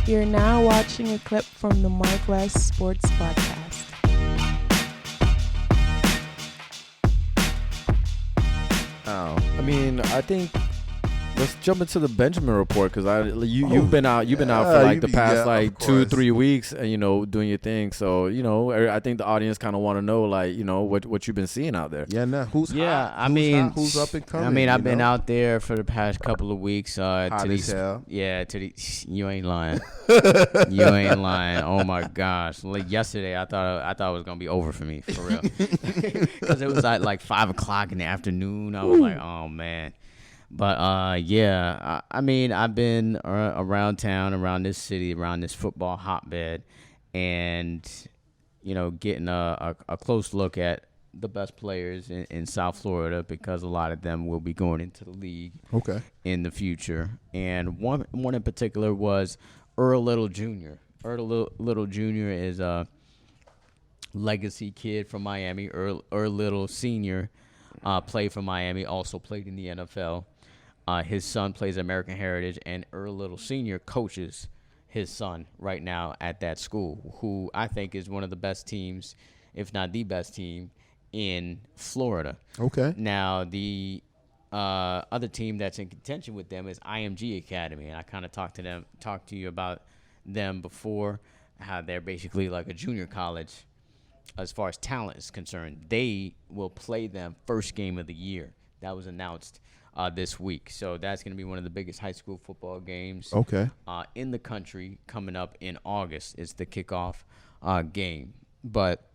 You're now watching a clip from the MarcWes Sports Podcast. I think let's jump into the Benjamin report because you've been out for like the past 2-3 weeks and doing your thing. So I think the audience kind of want to know what you've been seeing out there. Yeah, nah. Who's hot? Who's up and coming? I've been out there for the past couple of weeks. Hot as hell. You ain't lying. You ain't lying. Oh my gosh! Like yesterday, I thought it was gonna be over for me for real, because it was at like 5 o'clock in the afternoon. I was like, oh man. But I've been around town, around this city, around this football hotbed, and getting a close look at the best players in South Florida, because a lot of them will be going into the league in the future. And one in particular was Earl Little Jr. Earl Little Jr. is a legacy kid from Miami. Earl Little Sr. Played for Miami, also played in the NFL. His son plays American Heritage, and Earl Little Sr. coaches his son right now at that school, who I think is one of the best teams, if not the best team, in Florida. Okay. Now, the other team that's in contention with them is IMG Academy, and I kind of talked to you about them before, how they're basically like a junior college as far as talent is concerned. They will play them first game of the year. That was announced this week. So that's going to be one of the biggest high school football games in the country coming up in August. It's the kickoff game. But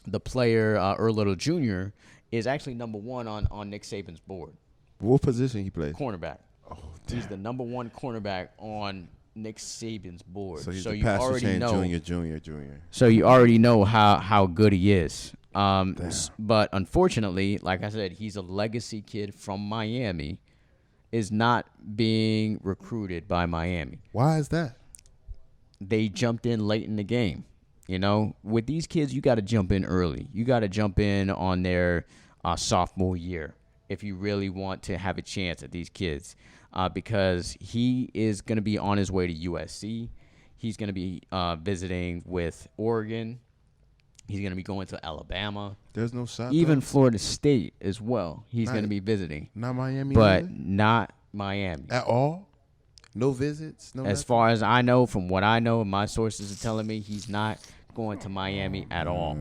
the player, Earl Little Jr., is actually number one on Nick Saban's board. What position he plays? Cornerback. Oh, damn. He's the number one cornerback on Nick Saban's board. So he's the pastor chain junior. So you already know how good he is. But unfortunately, like I said, he's a legacy kid from Miami, is not being recruited by Miami. Why is that? They jumped in late in the game. With these kids, you got to jump in early. You got to jump in on their sophomore year if you really want to have a chance at these kids, because he is going to be on his way to USC. He's going to be visiting with Oregon. He's going to be going to Alabama. There's no shot. Even Florida State as well. He's going to be visiting. Not Miami? But either? Not Miami. At all? No visits? No. As far as I know, from what I know, my sources are telling me he's not going to Miami at all.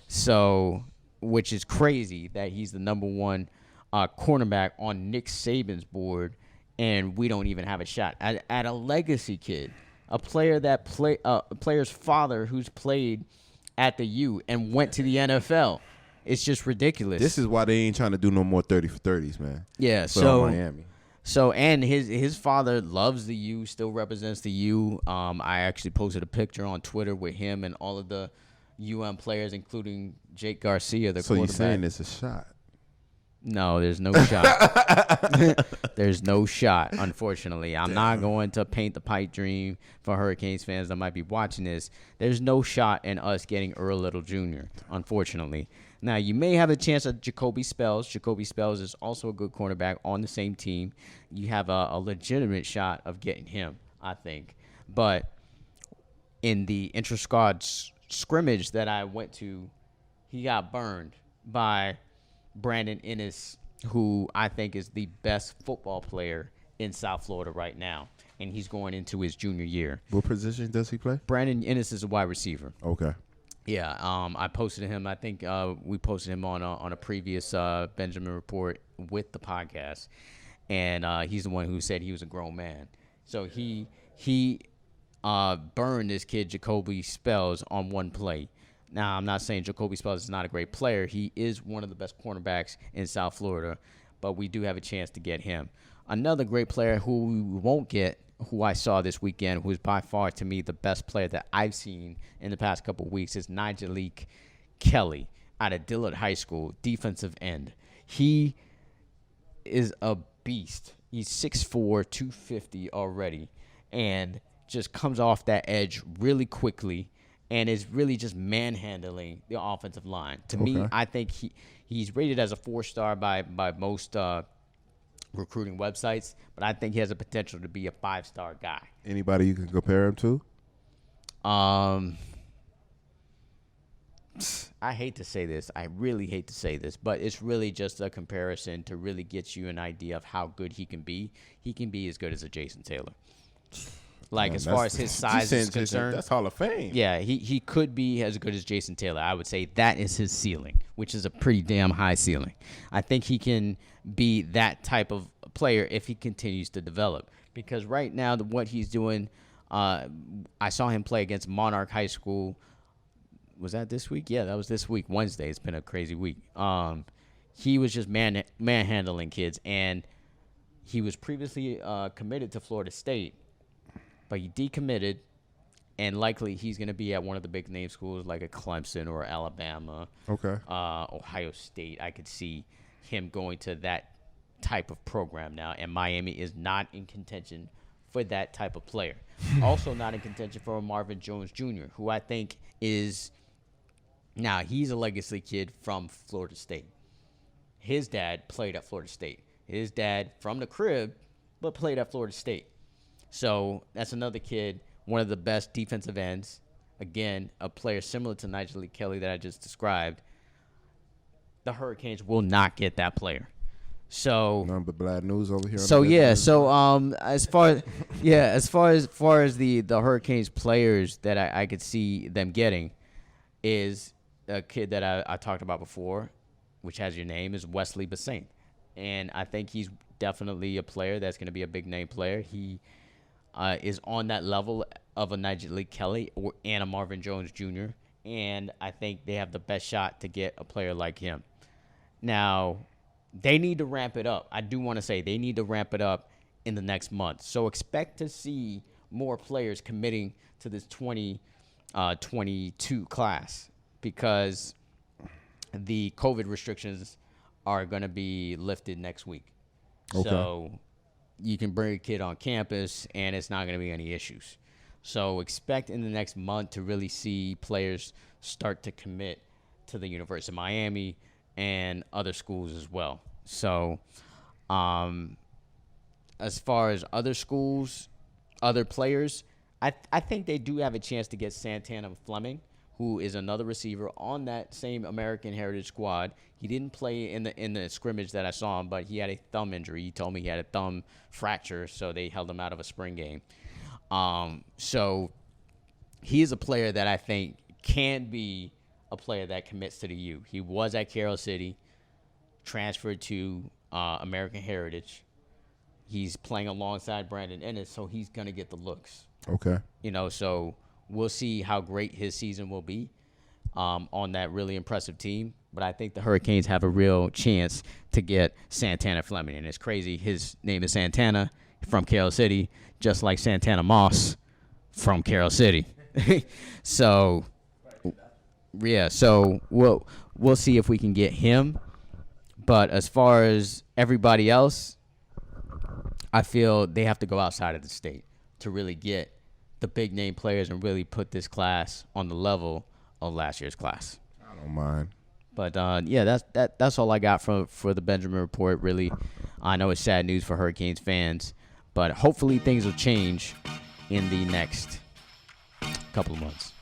So, which is crazy that he's the number one cornerback on Nick Saban's board, and we don't even have a shot at a legacy kid, a player that a player's father who's played at the U and went to the NFL. It's just ridiculous. This is why they ain't trying to do no more 30 for 30s, man. Yeah, so Miami. So, and his father loves the U, still represents the U. I actually posted a picture on Twitter with him and all of the UM players, including Jake Garcia, the quarterback. So you're saying it's a shot? No, there's no shot. There's no shot, unfortunately. I'm not going to paint the pipe dream for Hurricanes fans that might be watching this. There's no shot in us getting Earl Little Jr., unfortunately. Now, you may have a chance at Jacoby Spells. Jacoby Spells is also a good cornerback on the same team. You have a legitimate shot of getting him, I think. But in the intra-squad scrimmage that I went to, he got burned by Brandon Ennis, who I think is the best football player in South Florida right now, and he's going into his junior year. What position does he play? Brandon Ennis is a wide receiver. Okay. Yeah, I posted him. I think we posted him on a previous Benjamin report with the podcast, and he's the one who said he was a grown man. So he burned this kid Jacoby Spells on one play. Now, I'm not saying Jacoby Spells is not a great player. He is one of the best cornerbacks in South Florida, but we do have a chance to get him. Another great player who we won't get, who I saw this weekend, who is by far, to me, the best player that I've seen in the past couple of weeks, is Nigelique Kelly out of Dillard High School, defensive end. He is a beast. He's 6'4", 250 already, and just comes off that edge really quickly, and is really just manhandling the offensive line. To me, I think he's rated as a 4-star by most recruiting websites, but I think he has a potential to be a 5-star guy. Anybody you can compare him to? I hate to say this. I really hate to say this, but it's really just a comparison to really get you an idea of how good he can be. He can be as good as a Jason Taylor. Like, as far as his size is concerned. That's Hall of Fame. Yeah, he could be as good as Jason Taylor. I would say that is his ceiling, which is a pretty damn high ceiling. I think he can be that type of player if he continues to develop. Because right now, what he's doing, I saw him play against Monarch High School. Was that this week? Yeah, that was this week, Wednesday. It's been a crazy week. He was just manhandling kids, and he was previously committed to Florida State. But he decommitted, and likely he's going to be at one of the big name schools like a Clemson or Alabama, Ohio State. I could see him going to that type of program now, and Miami is not in contention for that type of player. Also not in contention for Marvin Jones Jr., who I think is – now, he's a legacy kid from Florida State. His dad played at Florida State. His dad from the crib, but played at Florida State. So that's another kid, one of the best defensive ends. Again, a player similar to Nigel Lee Kelly that I just described. The Hurricanes will not get that player. So none but bad news over here. So yeah, so as far as the Hurricanes players that I could see them getting is a kid that I talked about before, which has your name, is Wesley Bassett. And I think he's definitely a player that's going to be a big name player. He is on that level of a Nigel Lee Kelly and a Marvin Jones Jr., and I think they have the best shot to get a player like him. Now, they need to ramp it up. I do want to say they need to ramp it up in the next month. So expect to see more players committing to this 2022 class because the COVID restrictions are going to be lifted next week. Okay. So you can bring a kid on campus, and it's not going to be any issues. So expect in the next month to really see players start to commit to the University of Miami and other schools as well. So as far as other schools, other players, I think they do have a chance to get Santana Fleming, who is another receiver on that same American Heritage squad. He didn't play in the scrimmage that I saw him, but he had a thumb injury. He told me he had a thumb fracture, so they held him out of a spring game. So he is a player that I think can be a player that commits to the U. He was at Carroll City, transferred to American Heritage. He's playing alongside Brandon Ennis, so he's going to get the looks. Okay. So we'll see how great his season will be on that really impressive team. But I think the Hurricanes have a real chance to get Santana Fleming. And it's crazy. His name is Santana from Carroll City, just like Santana Moss from Carroll City. So, yeah, so we'll see if we can get him. But as far as everybody else, I feel they have to go outside of the state to really get the big name players and really put this class on the level of last year's class. I don't mind. But yeah, that's all I got for the Benjamin Report. Really, I know it's sad news for Hurricanes fans, but hopefully things will change in the next couple of months.